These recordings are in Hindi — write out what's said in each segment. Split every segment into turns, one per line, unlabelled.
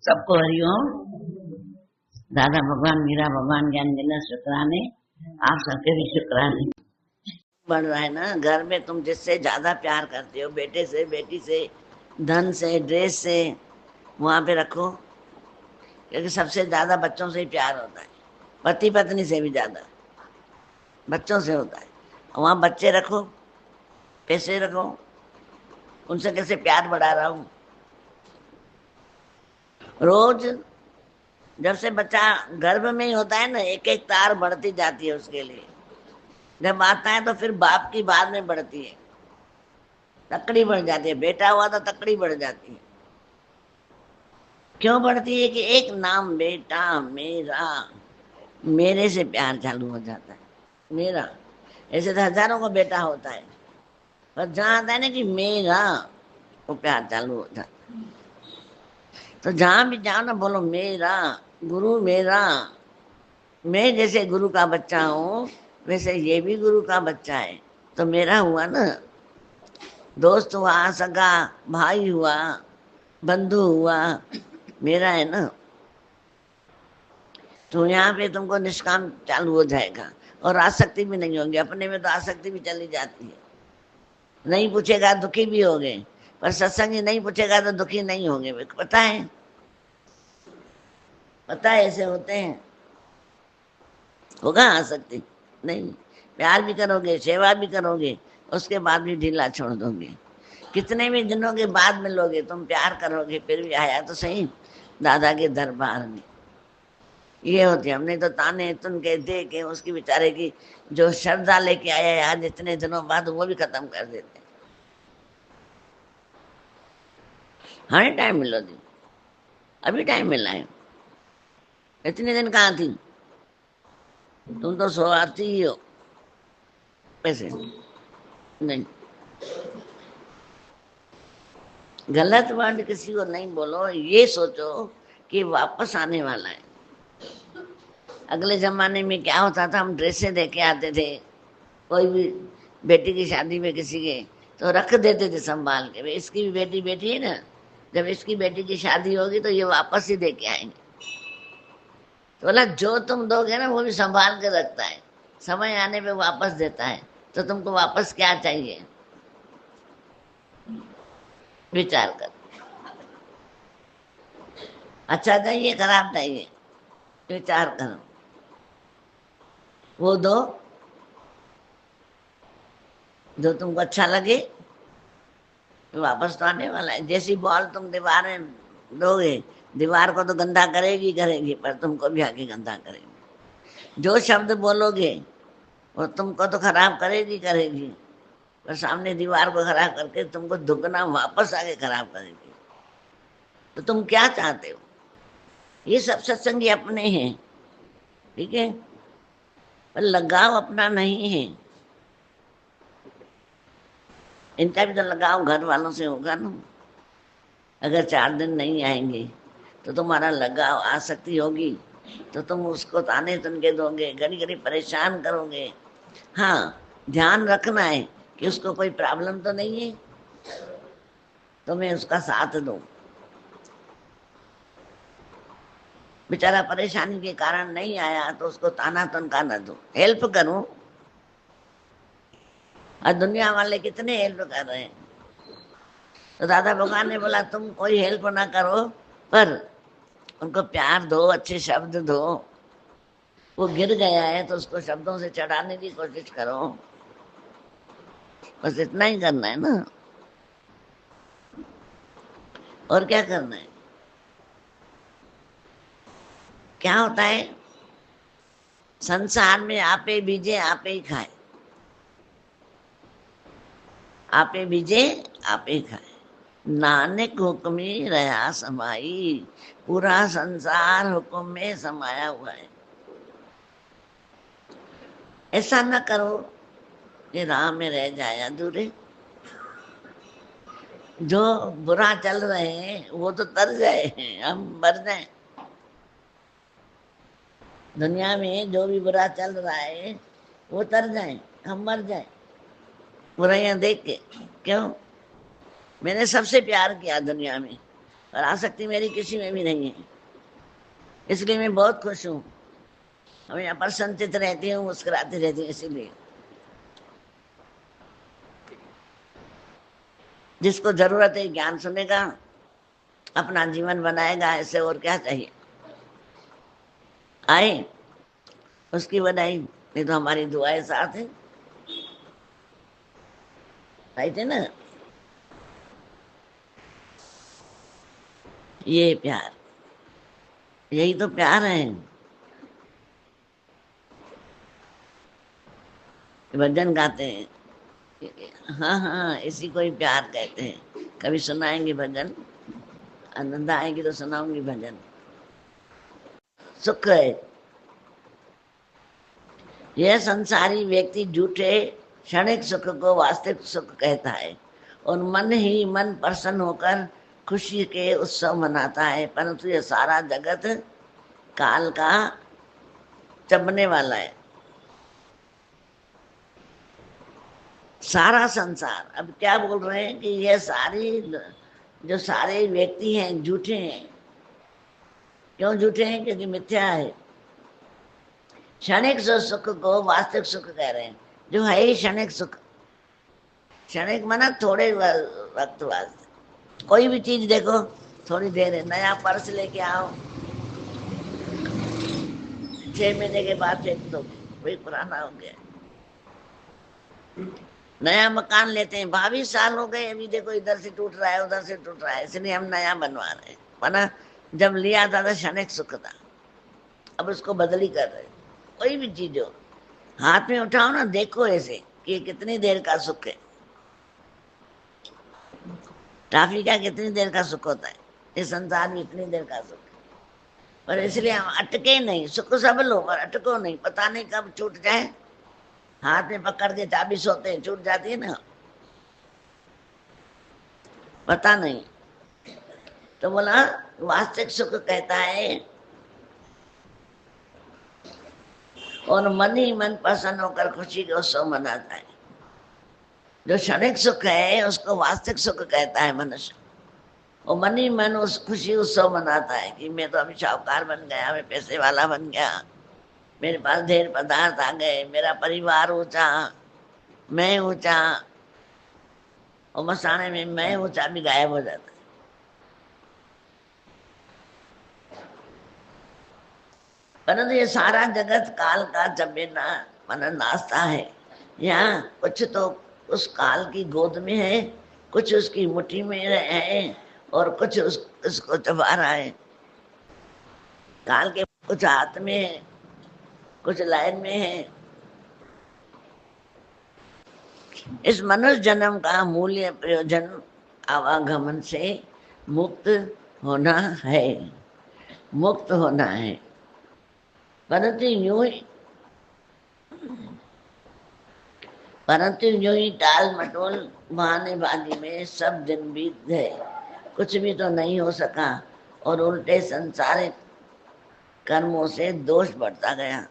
सबको हरिओम। दादा भगवान, मीरा भगवान, ज्ञान देना शुक्राने, आप सबके भी शुक्राने। बढ़ रहा है ना, घर में तुम जिससे ज्यादा प्यार करते हो, बेटे से, बेटी से, धन से, ड्रेस से, वहां पे रखो, क्योंकि सबसे ज्यादा बच्चों से ही प्यार होता है। पति पत्नी से भी ज्यादा बच्चों से होता है। वहां बच्चे रखो, पैसे रखो, उनसे कैसे प्यार बढ़ा रहा हूं। रोज जब से बच्चा गर्भ में ही होता है ना, एक एक तार बढ़ती जाती है उसके लिए। जब आता है तो फिर बाप की बाद में बढ़ती है, तकड़ी बढ़ जाती है। बेटा हुआ तो तकड़ी बढ़ जाती है। क्यों बढ़ती है? कि एक नाम बेटा मेरा, मेरे से प्यार चालू हो जाता है। मेरा, ऐसे तो हजारों को बेटा होता है, पर जहां आता है ना कि मेरा, वो प्यार चालू हो जाता है। तो जहां भी जाओ ना, बोलो मेरा गुरु, मेरा। मैं जैसे गुरु का बच्चा हूं, वैसे ये भी गुरु का बच्चा है, तो मेरा हुआ ना। दोस्त हुआ, सगा भाई हुआ, बंधु हुआ, मेरा है ना। तो यहाँ पे तुमको निष्काम चालू हो जाएगा, और आसक्ति भी नहीं होगी। अपने में तो आसक्ति भी चली जाती है। नहीं पूछेगा दुखी भी होगे, पर सत्संगी नहीं पूछेगा तो दुखी नहीं होंगे। पता है, पता है ऐसे होते हैं। होगा आसक्ति? नहीं। प्यार भी करोगे, सेवा भी करोगे, उसके बाद भी ढीला छोड़ दोगे। कितने भी दिनों के बाद मिलोगे, तुम प्यार करोगे, फिर भी आया तो सही दादा के दरबार में। ये होती है। हमने तो ताने तुन के दे के उसकी बेचारे की जो श्रद्धा लेके आया है आज इतने दिनों बाद, वो भी खत्म कर देते हैं। हमें टाइम मिलो दी, अभी टाइम मिला है। इतने दिन कहाँ थी तुम? तो सो आती ही हो वैसे। नहीं, गलत वर्ड किसी को नहीं बोलो। ये सोचो कि वापस आने वाला है। अगले जमाने में क्या होता था, हम ड्रेसें दे के आते थे। कोई भी बेटी की शादी में किसी के, तो रख देते थे संभाल के, भाई इसकी भी बेटी बेटी है ना, जब इसकी बेटी की शादी होगी तो ये वापस ही दे के आएंगे। तो बोला जो तुम दोगे ना वो भी संभाल के रखता है, समय आने पे वापस देता है। तो तुमको वापस क्या चाहिए? विचार कर। अच्छा चाहिए, खराब चाहिए? विचार करो। वो दो जो तुमको अच्छा लगे, वापस तो आने वाला है। जैसी बॉल तुम दीवार में दोगे, दीवार को तो गंदा करेगी करेगी, पर तुमको भी आगे गंदा करेगी। जो शब्द बोलोगे वो तुमको तो खराब करेगी करेगी, पर सामने दीवार को खराब करके तुमको दुगना वापस आगे खराब करेगी। तो तुम क्या चाहते हो? ये सब सत्संगी अपने हैं, ठीक है, पर लगाव अपना नहीं है। इनका भी तो लगाव घर वालों से होगा ना। अगर 4 दिन नहीं आएंगे तो तुम्हारा लगाव, आसक्ति होगी, तो तुम उसको ताने तुन के दोगे, घड़ी घड़ी परेशान करोगे। हाँ, ध्यान रखना है कि उसको कोई प्रॉब्लम तो नहीं है, तो मैं उसका साथ दूं। बेचारा परेशानी के कारण नहीं आया तो उसको ताना तनका न दूं, हेल्प करूं। और दुनिया वाले कितने हेल्प कर रहे हैं। तो दादा भगवान ने बोला तुम कोई हेल्प ना करो, पर उनको प्यार दो, अच्छे शब्द दो। वो गिर गया है तो उसको शब्दों से चढ़ाने की कोशिश करो। बस इतना ही करना है ना, और क्या करना है? क्या होता है संसार में? आपे बीजे आपे ही खाए, आपे बीजे आपे ही खाए। नानक हुक्मी रहा समाई, पूरा संसार हुक्म में समाया हुआ है। ऐसा न करो कि राह में रह जाए अधूरे। जो बुरा चल रहे हैं वो तो तर जाए, हम मर जाए। दुनिया में जो भी बुरा चल रहा है वो तर जाए, हम मर जाए बुराइयां देख के। क्यों? मैंने सबसे प्यार किया दुनिया में, और आसक्ति मेरी किसी में भी नहीं है, इसलिए मैं बहुत खुश हूँ। हमेशा प्रसन्नचित रहती हूँ, मुस्कुराती रहती हूँ। इसीलिए जिसको जरूरत है ज्ञान सुनेगा, अपना जीवन बनाएगा, ऐसे और क्या चाहिए। आए उसकी बधाई, नहीं तो हमारी दुआएं साथ है। आई थे ना, ये प्यार, यही तो प्यार है। भजन गाते हैं, हाँ हाँ, इसी को ही प्यार कहते हैं। कभी सुनाएंगे भजन, आनंद आएगी तो सुनाऊंगी भजन। सुख है, यह संसारी व्यक्ति झूठे क्षणिक सुख को वास्तविक सुख कहता है और मन ही मन प्रसन्न होकर खुशी के उत्सव मनाता है, परंतु यह सारा जगत काल का चबने वाला है। सारा संसार, अब क्या बोल रहे हैं कि यह सारी जो सारे व्यक्ति हैं झूठे हैं। क्यों झूठे हैं? क्योंकि मिथ्या है। क्षणिक सुख को वास्तविक सुख कह रहे हैं, जो है ही क्षणिक सुख। क्षणिक माना थोड़े वक्त वास्ते। कोई भी चीज देखो थोड़ी देर है। नया पर्स लेके आओ, 6 महीने के बाद फेंक दो, वही पुराना हो गया। नया मकान लेते हैं, 22 साल हो गए, अभी देखो इधर से टूट रहा है, उधर से टूट रहा है, इसलिए हम नया बनवा रहे हैं। वरना जब लिया था तो क्षणिक सुख था, अब उसको बदली कर रहे हैं। कोई भी चीज हो, हाथ में उठाओ ना, देखो ऐसे कि कितनी देर का सुख है। ट्रैफिक का कितनी देर का सुख होता है, इस संसार में इतनी देर का सुख है। पर इसलिए हम अटके नहीं, सुख सब लो पर अटको नहीं। पता नहीं कब छूट जाए, हाथ में पकड़ के चाबी सोते हैं, छूट जाती है ना, पता नहीं। तो बोला वास्तविक सुख कहता है और मन ही मन प्रसन्न होकर खुशी के उत्सव मनाता है। जो क्षणिक सुख है उसको वास्तविक सुख कहता है मनुष्य। और मन ही मन उस खुशी उत्सव मनाता है कि मैं तो अभी शाहूकार बन गया, मैं पैसे वाला बन गया, मेरे पास ढेर पदार्थ आ गए, मेरा परिवार ऊंचा, मैं ऊंचा। और मसाने में मैं ऊंचा भी गायब हो जाता है। परंतु ये सारा जगत काल का जमेना मन नाचता है। यहाँ कुछ तो उस काल की गोद में है, कुछ उसकी मुट्ठी में है, और कुछ उसको चबा रहा है। काल के कुछ हाथ में है, कुछ लाइन में है। इस मनुष्य जन्म का मूल्य प्रयोजन आवागमन से मुक्त होना है, मुक्त होना है। परंतु यूं ही टाल मटोल बहानेबाजी में सब दिन बीत गए, कुछ भी तो नहीं हो सका, और उल्टे संसारिक कर्मों से दोष बढ़ता गया।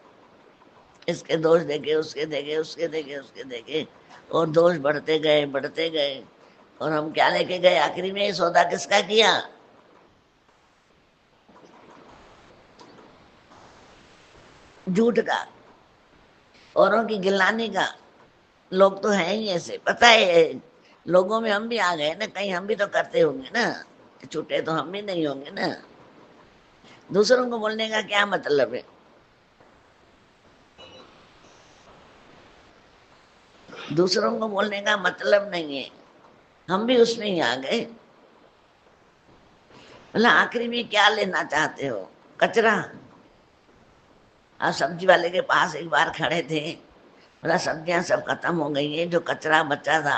इसके दोष देखे, उसके देखे, उसके देखे, उसके देखे, और दोष बढ़ते गए, बढ़ते गए। और हम क्या लेके गए आखिरी में? सौदा किसका किया? झूठ का, औरों की गिलानी का। लोग तो हैं ही ऐसे, पता है। लोगों में हम भी आ गए ना, कहीं हम भी तो करते होंगे ना, छूटे तो हम भी नहीं होंगे ना। दूसरों को बोलने का क्या मतलब है? दूसरों को बोलने का मतलब नहीं है, हम भी उसमें ही आ गए। बोला आखिरी में क्या लेना चाहते हो? कचरा। आप सब्जी वाले के पास एक बार खड़े थे, बोला सब्जियां सब खत्म हो गई है, जो कचरा बचा था,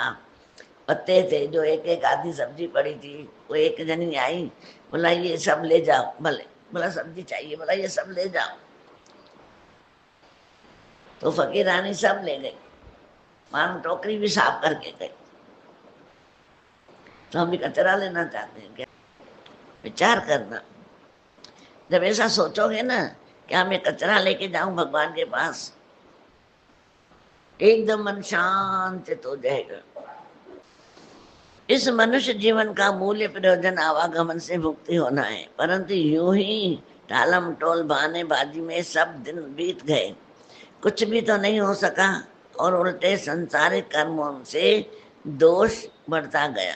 पत्ते थे, जो एक एक आधी सब्जी पड़ी थी, वो एक जनी आई, बोला ये सब ले जाओ। भले, बोला सब्जी चाहिए, बोला ये सब ले जाओ। तो फकीरानी सब ले गई, मानो टोकरी भी साफ करके गई। तो हम भी कचरा लेना चाहते हैं क्या? विचार करना। जब ऐसा सोचोगे ना, क्या मैं कचरा लेके जाऊं भगवान के पास, एकदम मन शांत हो जाएगा, इस मनुष्य जीवन का मूल्य प्रयोजन आवागमन से मुक्ति होना है, परंतु यूं ही टालम टोल बहानेबाजी में सब दिन बीत गए, कुछ भी तो नहीं हो सका और उल्टे संसारिक कर्मों से दोष बढ़ता गया।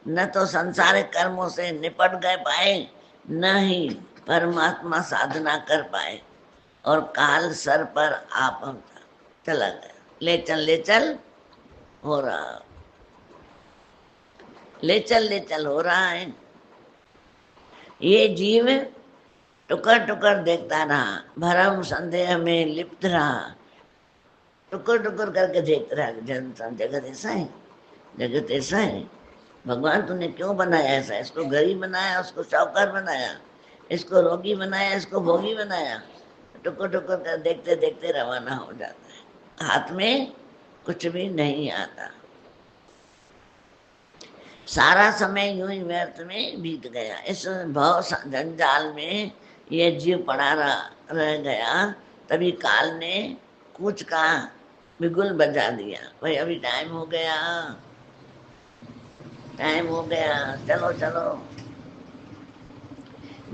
न तो संसारिक कर्मों से निपट गए पाए, न ही परमात्मा साधना कर पाए, और काल सर पर आ पहुंचा, चला गया। ले चल हो रहा, ले चल हो रहा है। ये जीव टुकर टुकर देखता रहा, भरम संदेह में लिप्त रहा, टुकर टुकर करके देखता रहा। जगत ऐसा है, जगत ऐसा है, भगवान तूने क्यों बनाया ऐसा? इसको गरीब बनाया, उसको साहूकार बनाया, इसको रोगी बनाया, इसको भोगी बनाया। टुकर टुकर कर देखते देखते रवाना हो जाता है, हाथ में कुछ भी नहीं आता। सारा समय यूं ही व्यर्थ में बीत गया। इस भव जंजाल में यह जीव पड़ा रह गया। तभी काल ने कुछ का बिगुल बजा दिया, भाई अभी टाइम हो गया, टाइम हो गया, चलो चलो।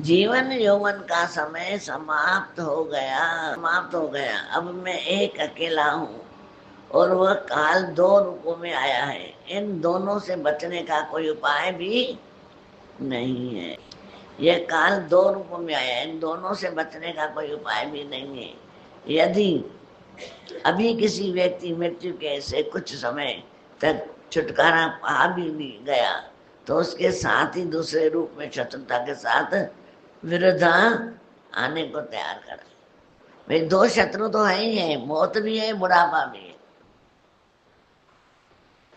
जीवन यौवन का समय समाप्त हो गया, समाप्त हो गया। अब मैं एक अकेला हूँ और वह काल दो रूपों में आया है। इन दोनों से बचने का कोई उपाय भी नहीं है। यह काल दो रूपों में आया है, इन दोनों से बचने का कोई उपाय भी नहीं है। यदि अभी किसी व्यक्ति मृत्यु के से कुछ समय तक छुटकारा पा भी गया तो उसके साथ ही दूसरे रूप में शत्रुता के साथ विरुद्धा आने को तैयार करा। भाई दो शत्रु तो है ही है, मौत भी है, बुढ़ापा भी है।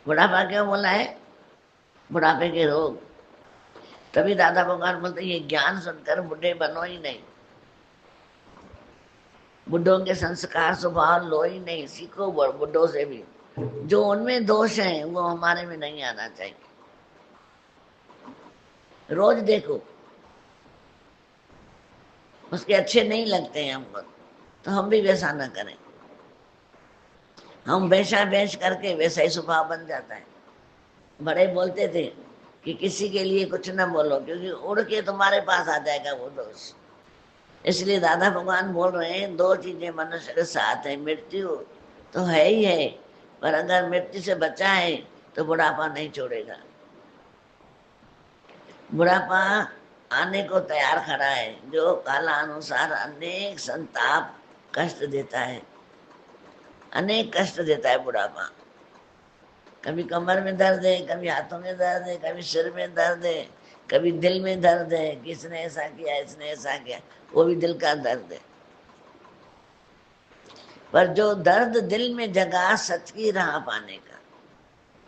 बुढ़ापा क्यों बोला है? बुढ़ापे के रोग। तभी दादा भगवान बोलते ये ज्ञान सुनकर बुढ़े बनो ही नहीं, बुढ़ों के संस्कार स्वभाव लो ही नहीं, सीखो बुढ़ों से भी। जो उनमें दोष है वो हमारे में नहीं आना चाहिए। रोज देखो उसके अच्छे नहीं लगते हैं हमको, तो हम भी वैसा ना करें। हम वैसा वेश करके वैसा ही स्वभाव बन जाता है। बड़े बोलते थे कि किसी के लिए कुछ ना बोलो, क्योंकि उड़ के तुम्हारे पास आ जाएगा वो दोष। इसलिए दादा भगवान बोल रहे हैं दो चीजें मनुष्य के साथ है, मृत्यु तो है ही है, पर अगर मृत्यु से बचा है तो बुढ़ापा नहीं छोड़ेगा। बुढ़ापा आने को तैयार खड़ा है, जो कालानुसार अनेक संताप कष्ट देता है, अनेक कष्ट देता है बुढ़ापा। कभी कमर में दर्द है, कभी हाथों में दर्द है, कभी सिर में दर्द है, कभी दिल में दर्द है, किसने ऐसा किया, इसने ऐसा किया, वो भी दिल का दर्द है। पर जो दर्द दिल में जगा सच की राह पाने का,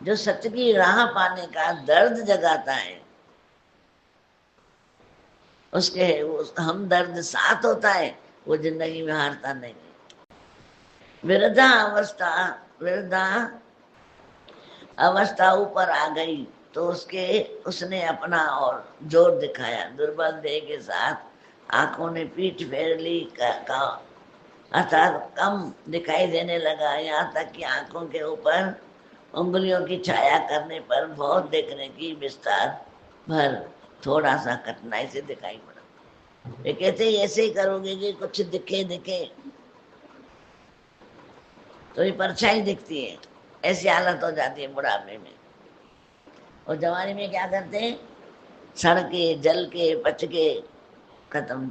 जो सच की राह पाने का दर्द जगाता है, उसके हम दर्द साथ होता है, वो जिंदगी में हारता नहीं है। वृद्धा अवस्था ऊपर आ गई तो उसने अपना और जोर दिखाया। दुर्बल देह के साथ आंखों ने पीठ फेर ली अर्थात कम दिखाई देने लगा, यहाँ तक कि आंखों के ऊपर उंगलियों की छाया करने पर बहुत देखने की विस्तार भर थोड़ा सा कठिनाई से दिखाई पड़ा। वे कहते ऐसे ही करोगे कि कुछ दिखे तो ये परछाई दिखती है, ऐसी हालत हो जाती है बुढ़ापे में। और जवानी में क्या करते हैं? सड़ के जल के पच के खत्म।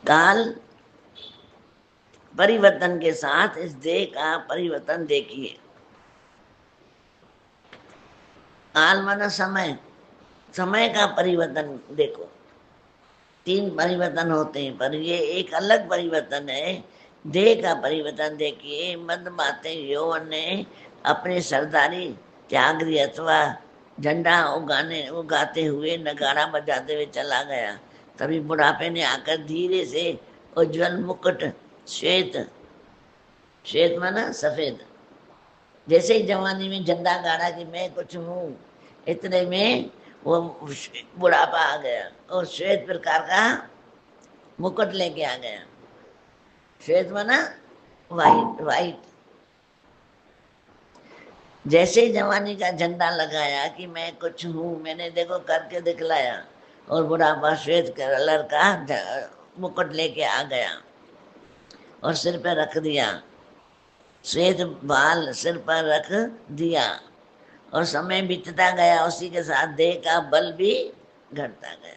काल परिवर्तन के साथ इस देह का परिवर्तन देखिए। काल माना समय, समय का परिवर्तन देखो। तीन परिवर्तन होते हैं, पर ये एक अलग परिवर्तन है। देह का परिवर्तन देखिए। मदमाते यौवन ने अपने सरदारी त्याग दी अथवा झंडा उगाते हुए नगाड़ा बजाते हुए चला गया। तभी बुढ़ापे ने आकर धीरे से उज्जवल मुकुट, श्वेत माना सफेद, जैसे ही जवानी में झंडा गाड़ा कि मैं कुछ हूँ, इतने में वो बुढ़ापा आ गया और श्वेत प्रकार का मुकुट लेके आ गया। श्वेत माना वाइट, वाइट। जैसे ही जवानी का झंडा लगाया कि मैं कुछ हूँ, मैंने देखो करके दिखलाया, और बुढ़ापा श्वेत कलर का मुकुट लेके आ गया और सिर पे रख दिया, श्वेत बाल सिर पर रख दिया, और समय बीतता गया, उसी के साथ देह का बल भी घटता गया,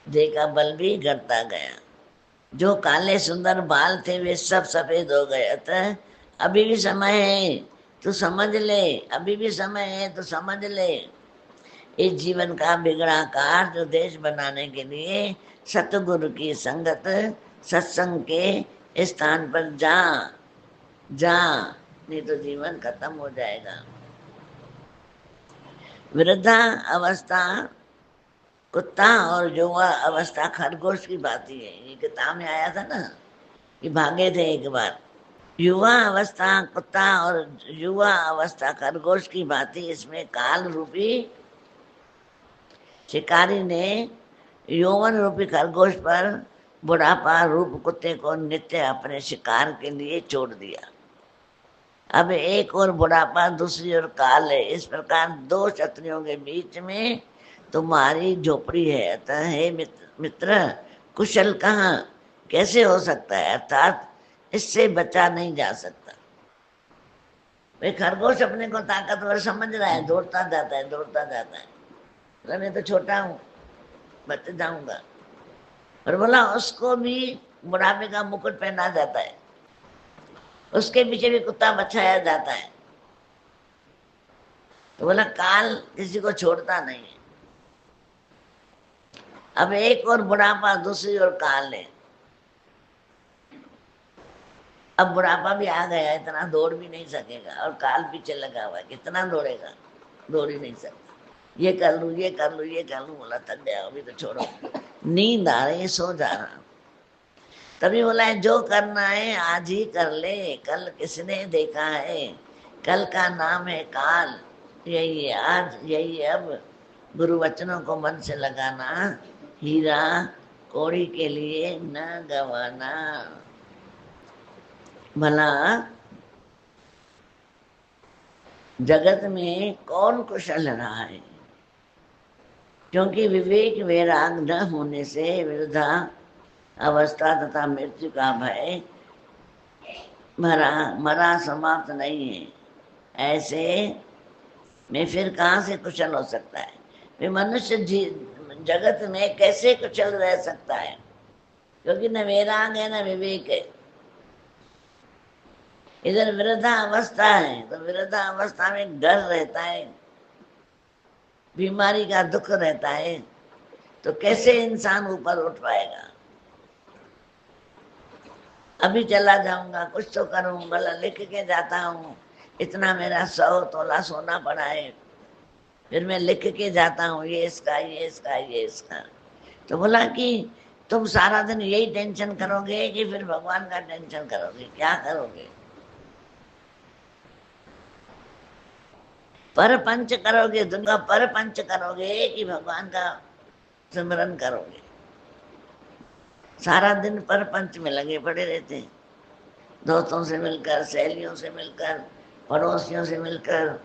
देह का बल भी घटता गया। जो काले सुंदर बाल थे वे सब सफेद हो गए। अतः अभी भी समय है तो समझ ले, अभी भी समय है तो समझ ले, इस जीवन का बिगड़ा कार जो देश बनाने के लिए सतगुरु की संगत सत्संग के स्थान पर जा जा, नहीं तो जीवन खत्म हो जाएगा। वृद्धा अवस्था कुत्ता और युवा अवस्था खरगोश की बात ही है। ये किताब में आया था ना कि भागे थे एक बार। युवा अवस्था कुत्ता और युवा अवस्था खरगोश की बात ही, इसमें काल रूपी शिकारी ने यौवन रूपी खरगोश पर बुढ़ापा रूप कुत्ते को नित्य अपने शिकार के लिए छोड़ दिया। अब एक और बुढ़ापा, दूसरी ओर काल है। इस प्रकार दो क्षत्रियों के बीच में तुम्हारी झोपड़ी है। अतः हे मित्र कुशल कहाँ कैसे हो सकता है, अर्थात इससे बचा नहीं जा सकता। भाई खरगोश अपने को ताकतवर समझ रहा है, दौड़ता जाता है, दौड़ता जाता है, मैं तो छोटा हूँ, बच जाऊंगा। और बोला उसको भी बुढ़ापे का मुकुट पहना जाता है, उसके पीछे भी कुत्ता बचाया जाता है। तो बोला काल किसी को छोड़ता नहीं है। अब एक और बुढ़ापा, दूसरी ओर काल है। अब बुढ़ापा भी आ गया, इतना दौड़ भी नहीं सकेगा, और काल पीछे लगा हुआ है, कितना दौड़ेगा, दौड़ ही नहीं सकता। ये कर लूं, ये कर लूं, ये कर लूं, बोला थक गया, अभी तो छोड़ो, नींद आ रही, सो जा रहा। तभी बोला है जो करना है आज ही कर ले, कल किसने देखा है, कल का नाम है काल, यही है आज, यही है अब। गुरु वचनों को मन से लगाना, हीरा कौड़ी के लिए न गवाना। भला जगत में कौन कुशल रहा है, क्योंकि विवेक वैराग न होने से वृद्धा अवस्था तथा मृत्यु का भय मरा समाप्त नहीं है। ऐसे में फिर कहाँ से कुशल हो सकता है। वे मनुष्य जगत में कैसे कुशल रह सकता है, क्योंकि न वैराग है न विवेक है। इधर वृद्धा अवस्था है तो वृद्धा अवस्था में डर रहता है, बीमारी का दुख रहता है, तो कैसे इंसान ऊपर उठ पाएगा। अभी चला जाऊंगा, कुछ तो करूं, भला लिख के जाता हूँ, इतना मेरा 100 तोला सोना पड़ा है, फिर मैं लिख के जाता हूँ ये इसका, ये इसका, ये इसका। तो बोला कि तुम सारा दिन यही टेंशन करोगे कि फिर भगवान का टेंशन करोगे, क्या करोगे। पर पंच करोगे, दुनिया पर पंच करोगे कि भगवान का सिमरन करोगे। सारा दिन पर पंच में लगे पड़े रहते हैं, दोस्तों से मिलकर, सहेलियों से मिलकर, पड़ोसियों से मिलकर,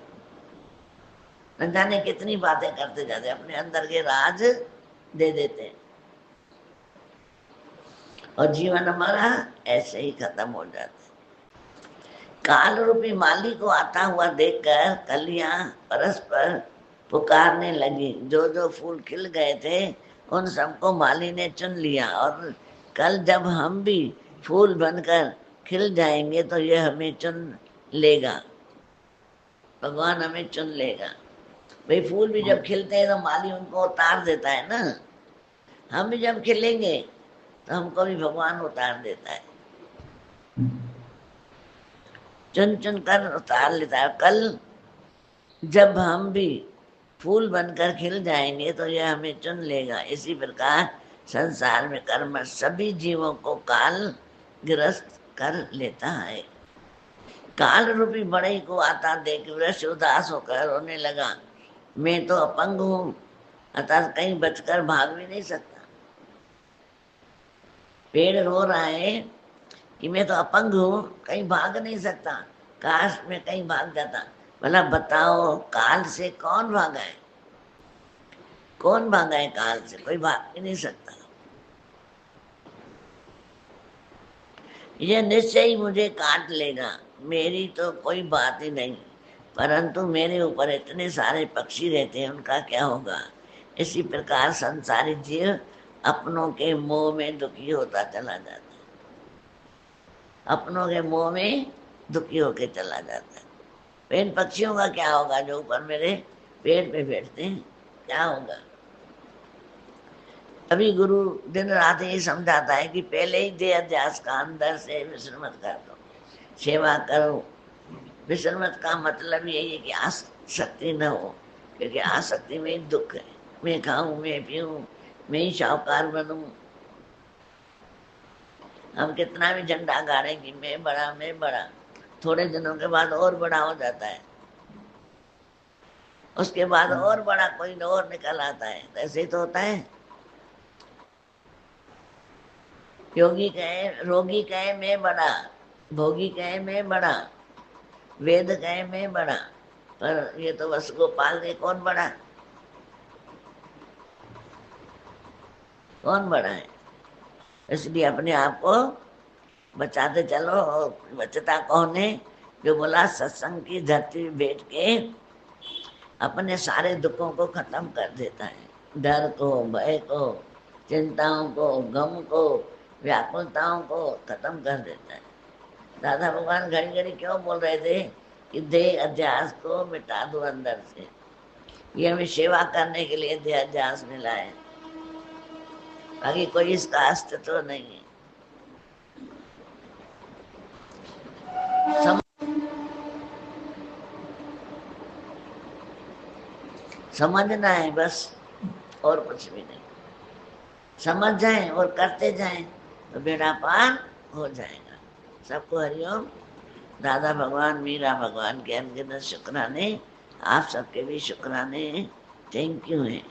न जाने कितनी बातें करते जाते, अपने अंदर के राज दे देते हैं, और जीवन हमारा ऐसे ही खत्म हो जाता है। काल रूपी माली को आता हुआ देखकर कलियां परस्पर पुकारने लगी। जो जो फूल खिल गए थे उन सबको माली ने चुन लिया, और कल जब हम भी फूल बनकर खिल जाएंगे तो ये हमें चुन लेगा, भगवान हमें चुन लेगा। भाई फूल भी जब खिलते हैं तो माली उनको उतार देता है ना, हम भी जब खिलेंगे तो हमको भी भगवान उतार देता है, चुन चुन कर उतार लेता है। कल जब हम भी फूल बनकर खिल जाएंगे तो यह हमें चुन लेगा। इसी प्रकार संसार में कर्म सभी जीवों को काल ग्रस्त कर लेता है। काल रूपी बड़ई को आता देख वृक्ष उदास होकर रोने लगा। मैं तो अपंग हूं, अतः कहीं बचकर भाग भी नहीं सकता। पेड़ रो रहा है कि मैं तो अपंग हूं, कहीं भाग नहीं सकता, काश में कहीं भाग जाता। भला बताओ काल से कौन भागा है? कौन भागा है काल से? कोई भाग ही नहीं सकता। ये निश्चय ही मुझे काट लेगा, मेरी तो कोई बात ही नहीं, परंतु मेरे ऊपर इतने सारे पक्षी रहते हैं, उनका क्या होगा? इसी प्रकार संसारी जीव अपनों के मोह में दुखी होता चला जाता है, अपनों के मोह में दुखी होके चला जाता है। तो इन पक्षियों का क्या होगा जो ऊपर मेरे पेड़ पे बैठते हैं? क्या होगा? अभी गुरु दिन रात ये समझाता है कि पहले ही देह अध्यास का अंदर से विश्रमत कर दो, सेवा करो। विश्रमत का मतलब यही है कि आसक्ति न हो, क्योंकि आसक्ति में ही दुख है। मैं खाऊं, मैं पीऊं, मैं ही शाहूकार बनूं। हम कितना भी झंडा गाड़े कि मैं बड़ा, मैं बड़ा, थोड़े दिनों के बाद और बड़ा हो जाता है, उसके बाद और बड़ा कोई और निकल आता है। ऐसे ही तो होता है। योगी कहे, रोगी कहे मैं बड़ा, भोगी कहे मैं बड़ा, वेद कहे मैं बड़ा, पर ये तो बस गोपाल ने कौन बड़ा? कौन बड़ा है? इसलिए अपने आप को बचाते चलो। और बचता कौन है? जो बोला सत्संग की धरती में बैठ के अपने सारे दुखों को खत्म कर देता है। डर को, भय को, चिंताओं को, गम को, व्याकुलताओं को खत्म कर देता है। दादा भगवान घड़ी घड़ी क्यों बोल रहे थे कि देह अध्यास को मिटा दो अंदर से? ये हमें सेवा करने के लिए देह अध्यास मिला है, बाकी कोई इसका अस्तित्व तो नहीं है। समझना है बस, और कुछ भी नहीं। समझ जाए और करते जाए तो बेड़ा पार हो जाएगा। सबको हरिओम। दादा भगवान, मीरा भगवान के अनगिनत शुक्राने, आप सबके भी शुक्राने। थैंक यू है।